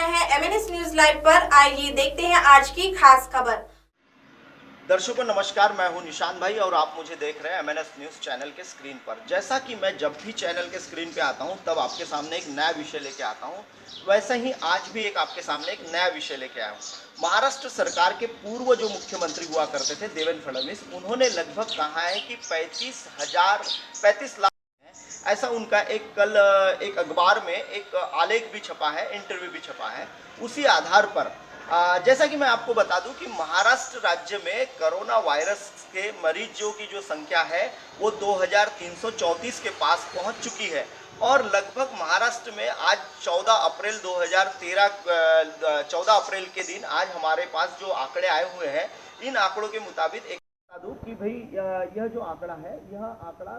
हैं MNS news live पर। आइए देखते हैं आज की खास खबर। दर्शकों नमस्कार, मैं हूं निशान भाई और आप मुझे देख रहे हैं एमएनएस न्यूज चैनल के स्क्रीन पर। जैसा कि मैं जब भी चैनल के स्क्रीन पे आता हूं तब आपके सामने एक नया विषय लेके आता हूं, वैसे ही आज भी एक आपके सामने एक नया विषय लेके आया हूं। महाराष्ट्र सरकार के पूर्व जो मुख्यमंत्री हुआ करते थे देवेंद्र फडणवीस, उन्होंने लगभग कहा है कि 35 लाख, ऐसा उनका कल एक अखबार में एक आलेख भी छपा है, इंटरव्यू भी छपा है। उसी आधार पर जैसा कि मैं आपको बता दूं कि महाराष्ट्र राज्य में कोरोना वायरस के मरीजों की जो संख्या है वो 2334 के पास पहुंच चुकी है और लगभग महाराष्ट्र में आज 14 अप्रैल के दिन आज हमारे पास जो आंकड़े आए हुए हैं, इन आंकड़ों के मुताबिक बता दूं कि भाई यह जो आंकड़ा है, यह आंकड़ा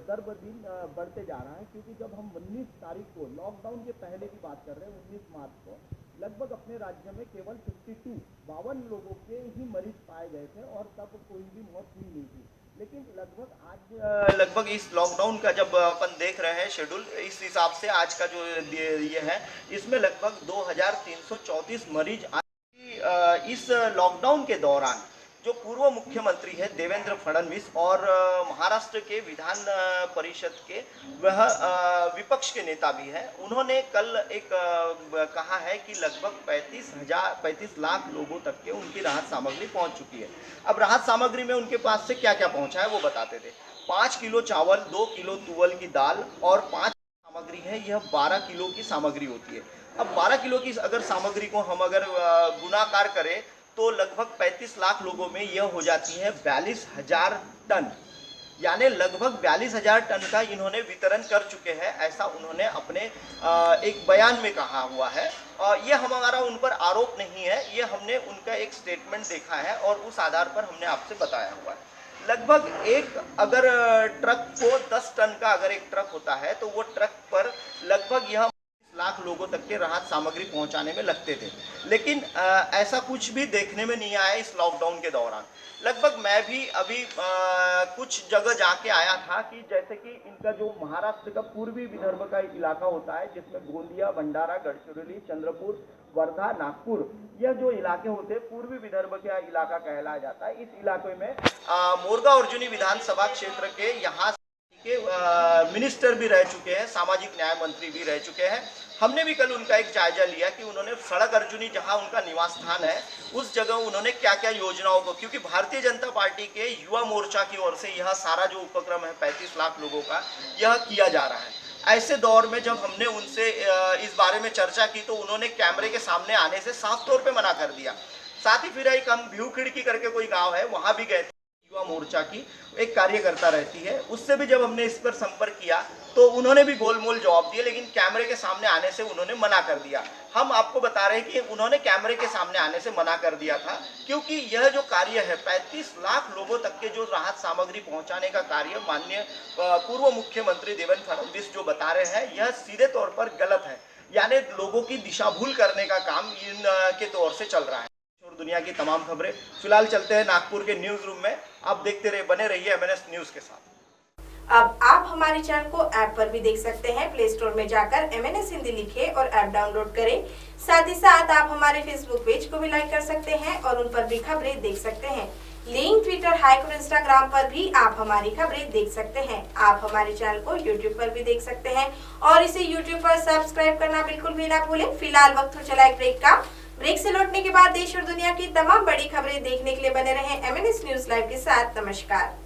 दर ब दिन बढ़ते जा रहा है, क्योंकि जब हम 19 तारीख को लॉकडाउन के पहले की बात कर रहे हैं, 19 मार्च को लगभग अपने राज्य में केवल 52 लोगों के ही मरीज पाए गए थे और तब कोई भी मौत हुई नहीं थी। लेकिन लगभग इस लॉकडाउन का जब अपन देख रहे हैं शेड्यूल, इस हिसाब से आज का जो ये है, इसमें लगभग 2334 मरीज इस लॉकडाउन के दौरान जो पूर्व मुख्यमंत्री है देवेंद्र फडणवीस और महाराष्ट्र के विधान परिषद के वह विपक्ष के नेता भी हैं, उन्होंने कल एक कहा है कि लगभग 35 लाख लोगों तक के उनकी राहत सामग्री पहुंच चुकी है। अब राहत सामग्री में उनके पास से क्या क्या पहुंचा है वो बताते थे। 5 किलो चावल, 2 किलो तुवल की दाल और 5 सामग्री है, यह 12 किलो की सामग्री होती है। अब 12 किलो की अगर सामग्री को हम अगर गुणाकार करें तो लगभग 35 लाख लोगों में यह हो जाती है 42,000 टन, यानी लगभग 42,000 टन का इन्होंने वितरण कर चुके हैं, ऐसा उन्होंने अपने एक बयान में कहा हुआ है। और ये हमारा उन पर आरोप नहीं है, ये हमने उनका एक स्टेटमेंट देखा है और उस आधार पर हमने आपसे बताया हुआ है। लगभग एक अगर ट्रक को 10 टन का अगर एक ट्रक होता है तो वो ट्रक पर लगभग यह लाख लोगों तक के राहत सामग्री पहुंचाने में लगते थे, लेकिन ऐसा कुछ भी देखने में नहीं आया इस लॉकडाउन के दौरान। लगभग मैं भी अभी कुछ जगह जाके आया था कि जैसे कि इनका जो महाराष्ट्र का पूर्वी विदर्भ का इलाका होता है, जिसमें गोंदिया, भंडारा, गढ़चिरौली, चंद्रपुर, वर्धा, नागपुर, यह जो इलाके होते हैं पूर्वी विदर्भ का इलाका कहलाया जाता है। इस इलाके में मोरगा अर्जुनी विधानसभा क्षेत्र के यहाँ के मिनिस्टर भी रह चुके हैं, सामाजिक न्याय मंत्री भी रह चुके हैं। हमने भी कल उनका एक जायजा लिया कि उन्होंने सड़क अर्जुनी जहां उनका निवास स्थान है उस जगह उन्होंने क्या क्या योजनाओं को, क्योंकि भारतीय जनता पार्टी के युवा मोर्चा की ओर से यह सारा जो उपक्रम है 35 लाख लोगों का, यह किया जा रहा है। ऐसे दौर में जब हमने उनसे इस बारे में चर्चा की तो उन्होंने कैमरे के सामने आने से साफ तौर पर मना कर दिया। साथ ही फिर एक हम भीव खिड़की करके कोई गाँव है, वहां भी गए, युवा मोर्चा की एक कार्यकर्ता रहती है, उससे भी जब हमने इस पर संपर्क किया तो उन्होंने भी गोलमोल जवाब दिए, लेकिन कैमरे के सामने आने से उन्होंने मना कर दिया। हम आपको बता रहे हैं कि उन्होंने कैमरे के सामने आने से मना कर दिया था, क्योंकि यह जो कार्य है 35 लाख लोगों तक के जो राहत सामग्री पहुंचाने का कार्य माननीय पूर्व मुख्यमंत्री देवेंद्र फडणवीस जो बता रहे हैं, यह सीधे तौर पर गलत है, यानी लोगों की दिशा भूल करने का काम इनके तौर से चल रहा है। दुनिया की तमाम खबरें फिलहाल चलते हैं नागपुर के न्यूज रूम में, आप देखते रहिए, बने रहिए एमएनएस न्यूज के साथ। अब आप हमारे चैनल को ऐप पर भी देख सकते हैं। प्ले स्टोर में जाकर एमएनएस हिंदी लिखें और ऐप डाउनलोड करें। साथ ही साथ आप हमारे फेसबुक पेज को भी लाइक कर सकते हैं और उन पर भी खबरें देख सकते हैं। लिंक, ट्विटर, हाइक और इंस्टाग्राम पर भी आप हमारी खबरें देख सकते हैं। आप हमारे चैनल को यूट्यूब पर भी देख सकते हैं और इसे यूट्यूब पर सब्सक्राइब करना बिल्कुल भी ना भूलें। फिलहाल वक्त हो चला एक ब्रेक का। ब्रेक से लौटने के बाद देश और दुनिया की तमाम बड़ी खबरें देखने के लिए बने रहें एमएनएस न्यूज लाइव के साथ। नमस्कार।